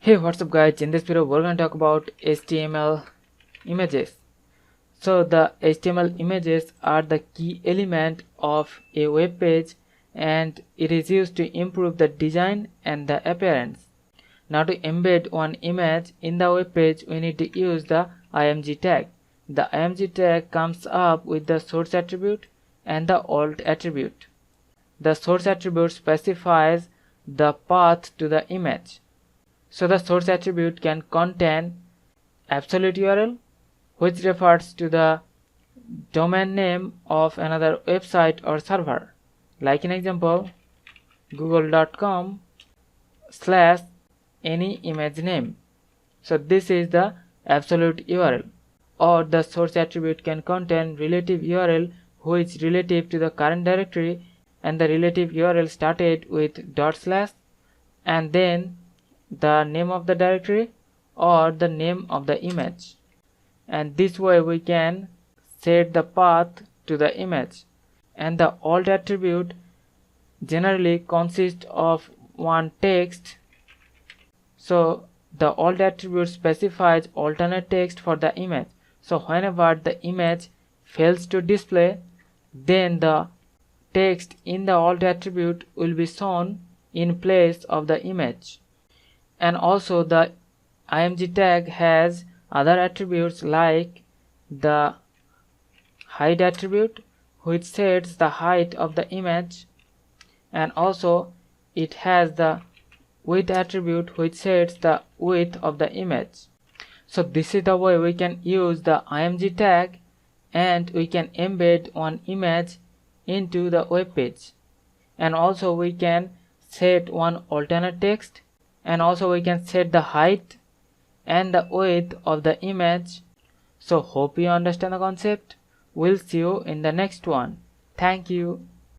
Hey, what's up guys? In this video we're going to talk about HTML images. So the HTML images are the key element of a web page and it is used to improve the design and the appearance. Now to embed one image in the web page we need to use the img tag. The img tag comes up with the source attribute and the alt attribute. The source attribute specifies the path to the image. So the source attribute can contain absolute URL, which refers to the domain name of another website or server. Like in example, google.com/any image name. So this is the absolute URL. Or the source attribute can contain relative URL, which is relative to the current directory, and the relative URL started with / and then the name of the directory or the name of the image. And this way we can set the path to the image. And the alt attribute generally consists of one text. So the alt attribute specifies alternate text for the image. So whenever the image fails to display, then the text in the alt attribute will be shown in place of the image. And also the img tag has other attributes like the height attribute, which sets the height of the image, and also it has the width attribute, which sets the width of the image. So this is the way we can use the img tag and we can embed one image into the web page. And also we can set one alternate text, and also we can set the height and the width of the image. So hope you understand the concept. We'll see you in the next one. Thank you.